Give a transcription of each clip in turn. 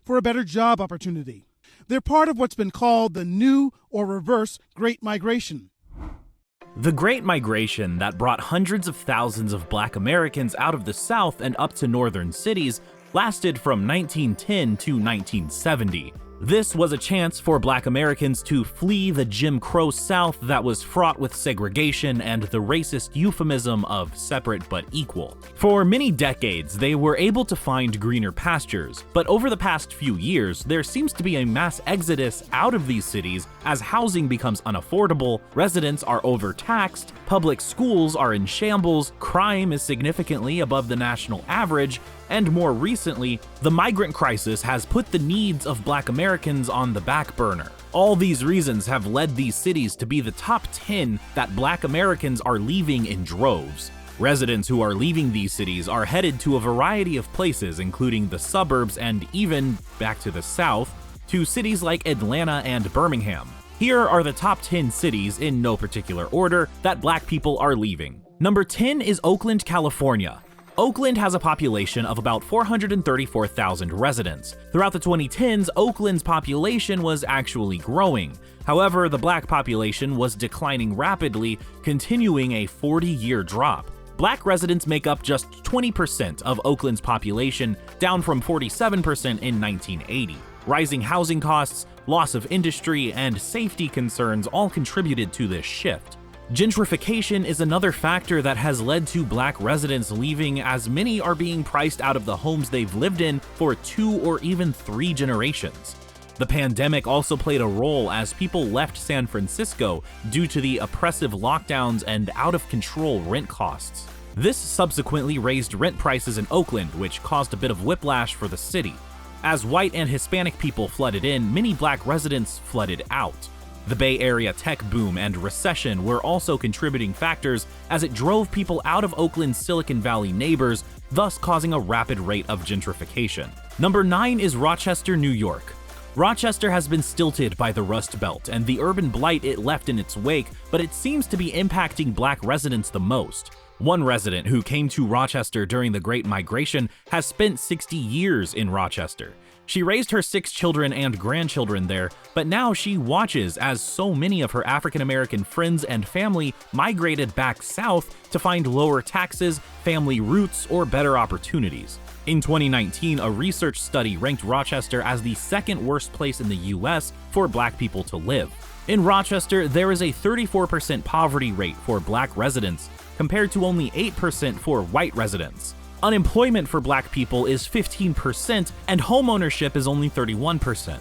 for a better job opportunity. They're part of what's been called the new or reverse Great Migration. The Great Migration that brought hundreds of thousands of Black Americans out of the South and up to northern cities lasted from 1910 to 1970. This was a chance for Black Americans to flee the Jim Crow South that was fraught with segregation and the racist euphemism of separate but equal. For many decades, they were able to find greener pastures, but over the past few years, there seems to be a mass exodus out of these cities as housing becomes unaffordable, residents are overtaxed, public schools are in shambles, crime is significantly above the national average, and more recently, the migrant crisis has put the needs of Black Americans on the back burner. All these reasons have led these cities to be the top 10 that Black Americans are leaving in droves. Residents who are leaving these cities are headed to a variety of places, including the suburbs and even, back to the south, to cities like Atlanta and Birmingham. Here are the top 10 cities, in no particular order, that Black people are leaving. Number 10 is Oakland, California. Oakland has a population of about 434,000 residents. Throughout the 2010s, Oakland's population was actually growing. However, the Black population was declining rapidly, continuing a 40-year drop. Black residents make up just 20% of Oakland's population, down from 47% in 1980. Rising housing costs, loss of industry, and safety concerns all contributed to this shift. Gentrification is another factor that has led to Black residents leaving, as many are being priced out of the homes they've lived in for 2 or even 3 generations. The pandemic also played a role as people left San Francisco due to the oppressive lockdowns and out-of-control rent costs. This subsequently raised rent prices in Oakland, which caused a bit of whiplash for the city. As white and Hispanic people flooded in, many Black residents flooded out. The Bay Area tech boom and recession were also contributing factors as it drove people out of Oakland's Silicon Valley neighbors, thus causing a rapid rate of gentrification. Number 9 is Rochester, New York. Rochester has been stilted by the Rust Belt and the urban blight it left in its wake, but it seems to be impacting Black residents the most. One resident who came to Rochester during the Great Migration has spent 60 years in Rochester. She raised her 6 children and grandchildren there, but now she watches as so many of her African-American friends and family migrated back south to find lower taxes, family roots, or better opportunities. In 2019, a research study ranked Rochester as the 2nd worst place in the US for Black people to live. In Rochester, there is a 34% poverty rate for Black residents, compared to only 8% for white residents. Unemployment for Black people is 15%, and homeownership is only 31%.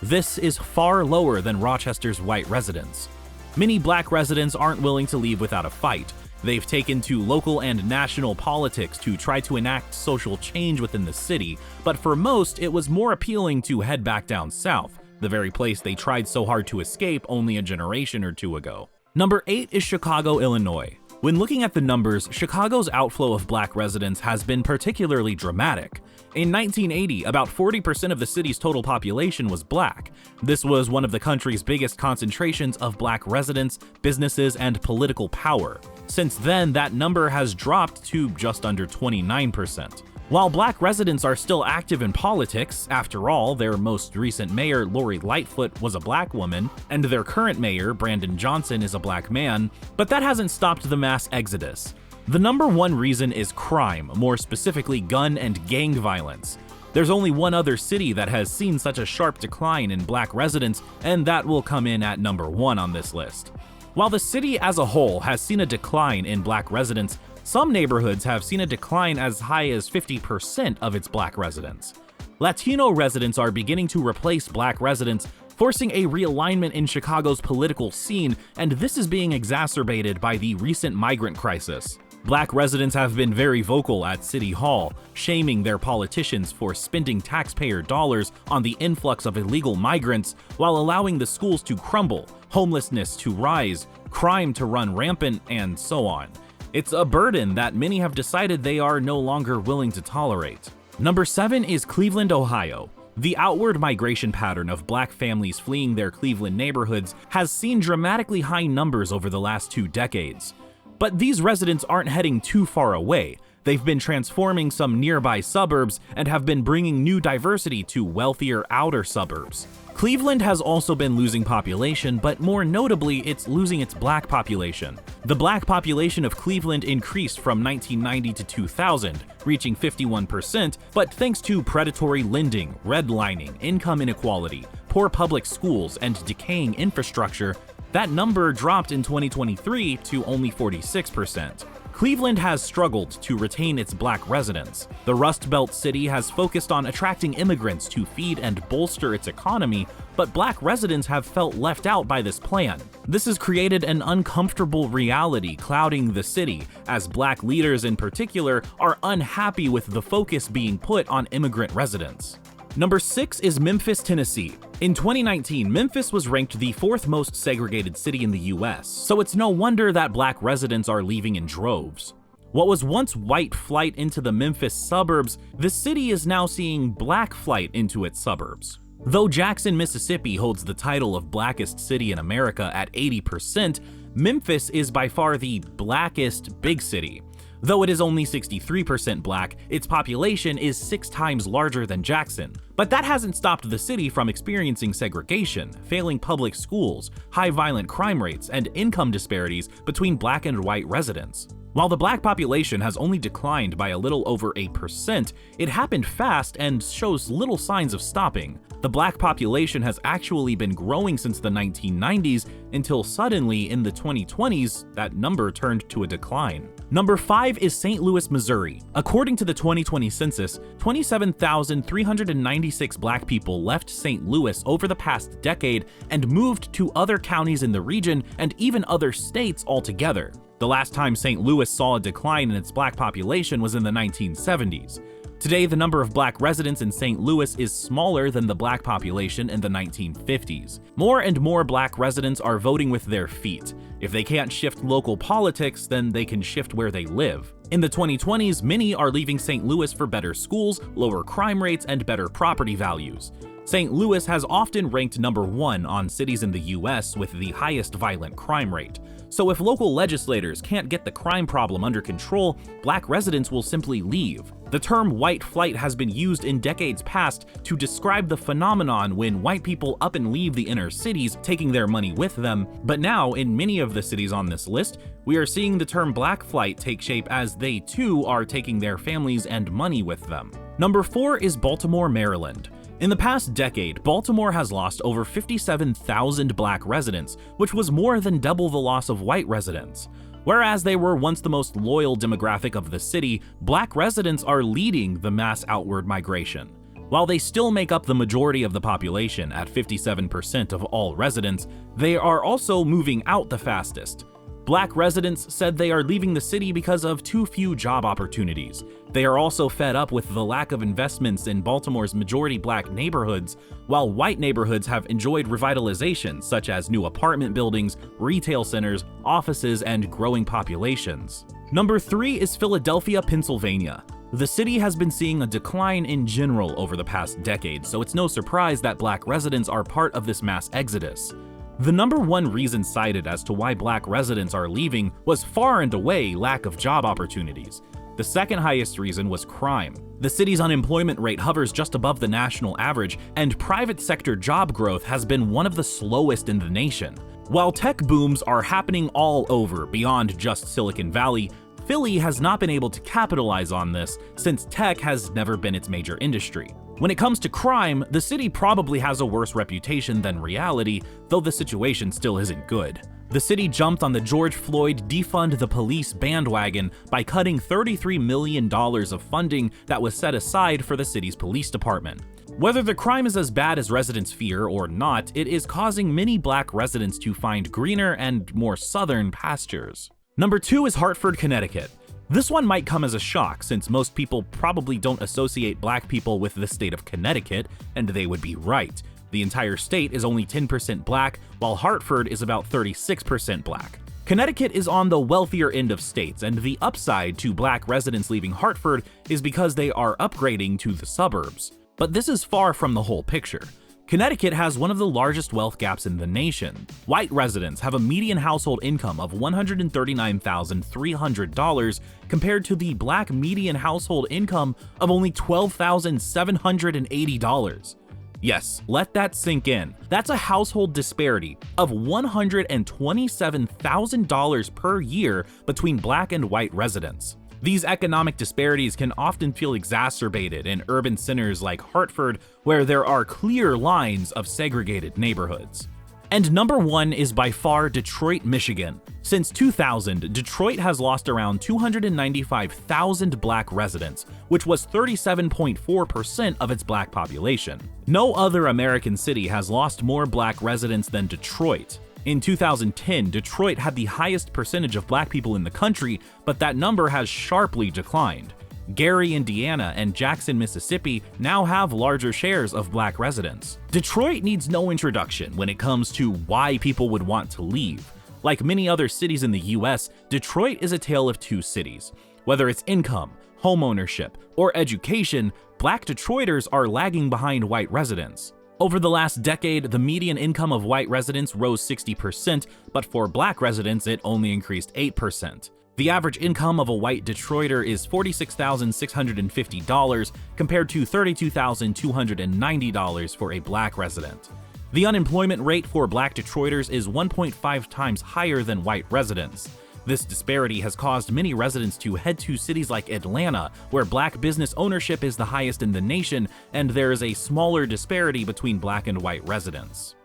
This is far lower than Rochester's white residents. Many Black residents aren't willing to leave without a fight. They've taken to local and national politics to try to enact social change within the city, but for most, it was more appealing to head back down south, the very place they tried so hard to escape only a generation or 2 ago. Number 8 is Chicago, Illinois. When looking at the numbers, Chicago's outflow of Black residents has been particularly dramatic. In 1980, about 40% of the city's total population was Black. This was one of the country's biggest concentrations of Black residents, businesses, and political power. Since then, that number has dropped to just under 29%. While Black residents are still active in politics, after all, their most recent mayor, Lori Lightfoot, was a Black woman, and their current mayor, Brandon Johnson, is a Black man, but that hasn't stopped the mass exodus. The number one reason is crime, more specifically gun and gang violence. There's only one other city that has seen such a sharp decline in Black residents, and that will come in at number 1 on this list. While the city as a whole has seen a decline in Black residents, some neighborhoods have seen a decline as high as 50% of its Black residents. Latino residents are beginning to replace Black residents, forcing a realignment in Chicago's political scene, and this is being exacerbated by the recent migrant crisis. Black residents have been very vocal at City Hall, shaming their politicians for spending taxpayer dollars on the influx of illegal migrants while allowing the schools to crumble, homelessness to rise, crime to run rampant, and so on. It's a burden that many have decided they are no longer willing to tolerate. Number 7 is Cleveland, Ohio. The outward migration pattern of Black families fleeing their Cleveland neighborhoods has seen dramatically high numbers over the last 2 decades. But these residents aren't heading too far away. They've been transforming some nearby suburbs and have been bringing new diversity to wealthier outer suburbs. Cleveland has also been losing population, but more notably, it's losing its black population. The black population of Cleveland increased from 1990 to 2000, reaching 51%, but thanks to predatory lending, redlining, income inequality, poor public schools, and decaying infrastructure, that number dropped in 2023 to only 46%. Cleveland has struggled to retain its black residents. The Rust Belt city has focused on attracting immigrants to feed and bolster its economy, but black residents have felt left out by this plan. This has created an uncomfortable reality clouding the city, as black leaders in particular are unhappy with the focus being put on immigrant residents. Number 6 is Memphis, Tennessee. In 2019, Memphis was ranked the 4th most segregated city in the US, so it's no wonder that black residents are leaving in droves. What was once white flight into the Memphis suburbs, the city is now seeing black flight into its suburbs. Though Jackson, Mississippi holds the title of blackest city in America at 80%, Memphis is by far the blackest big city. Though it is only 63% black, its population is 6 times larger than Jackson. But that hasn't stopped the city from experiencing segregation, failing public schools, high violent crime rates, and income disparities between black and white residents. While the black population has only declined by a little over 8%, it happened fast and shows little signs of stopping. The black population has actually been growing since the 1990s until suddenly in the 2020s, that number turned to a decline. Number 5 is St. Louis, Missouri. According to the 2020 census, 27,396 black people left St. Louis over the past decade and moved to other counties in the region and even other states altogether. The last time St. Louis saw a decline in its black population was in the 1970s. Today, the number of black residents in St. Louis is smaller than the black population in the 1950s. More and more black residents are voting with their feet. If they can't shift local politics, then they can shift where they live. In the 2020s, many are leaving St. Louis for better schools, lower crime rates, and better property values. St. Louis has often ranked number 1 on cities in the US with the highest violent crime rate. So if local legislators can't get the crime problem under control, black residents will simply leave. The term white flight has been used in decades past to describe the phenomenon when white people up and leave the inner cities, taking their money with them. But now, in many of the cities on this list, we are seeing the term black flight take shape as they too are taking their families and money with them. Number 4 is Baltimore, Maryland. In the past decade, Baltimore has lost over 57,000 black residents, which was more than double the loss of white residents. Whereas they were once the most loyal demographic of the city, black residents are leading the mass outward migration. While they still make up the majority of the population at 57% of all residents, they are also moving out the fastest. Black residents said they are leaving the city because of too few job opportunities. They are also fed up with the lack of investments in Baltimore's majority black neighborhoods, while white neighborhoods have enjoyed revitalization such as new apartment buildings, retail centers, offices, and growing populations. Number 3 is Philadelphia, Pennsylvania. The city has been seeing a decline in general over the past decade, so it's no surprise that black residents are part of this mass exodus. The number 1 reason cited as to why black residents are leaving was far and away lack of job opportunities. The second highest reason was crime. The city's unemployment rate hovers just above the national average, and private sector job growth has been one of the slowest in the nation. While tech booms are happening all over beyond just Silicon Valley, Philly has not been able to capitalize on this since tech has never been its major industry. When it comes to crime, the city probably has a worse reputation than reality, though the situation still isn't good. The city jumped on the George Floyd defund the police bandwagon by cutting $33 million of funding that was set aside for the city's police department. Whether the crime is as bad as residents fear or not, it is causing many black residents to find greener and more southern pastures. Number 2 is Hartford, Connecticut. This one might come as a shock since most people probably don't associate black people with the state of Connecticut, and they would be right. The entire state is only 10% black, while Hartford is about 36% black. Connecticut is on the wealthier end of states, and the upside to black residents leaving Hartford is because they are upgrading to the suburbs. But this is far from the whole picture. Connecticut has one of the largest wealth gaps in the nation. White residents have a median household income of $139,300 compared to the black median household income of only $12,780. Yes, let that sink in. That's a household disparity of $127,000 per year between black and white residents. These economic disparities can often feel exacerbated in urban centers like Hartford, where there are clear lines of segregated neighborhoods. And number one is by far Detroit, Michigan. Since 2000, Detroit has lost around 295,000 black residents, which was 37.4% of its black population. No other American city has lost more black residents than Detroit. In 2010, Detroit had the highest percentage of black people in the country, but that number has sharply declined. Gary, Indiana, and Jackson, Mississippi now have larger shares of black residents. Detroit needs no introduction when it comes to why people would want to leave. Like many other cities in the US, Detroit is a tale of two cities. Whether it's income, homeownership, or education, black Detroiters are lagging behind white residents. Over the last decade, the median income of white residents rose 60%, but for black residents, it only increased 8%. The average income of a white Detroiter is $46,650 compared to $32,290 for a black resident. The unemployment rate for black Detroiters is 1.5 times higher than white residents. This disparity has caused many residents to head to cities like Atlanta, where black business ownership is the highest in the nation, and there is a smaller disparity between black and white residents.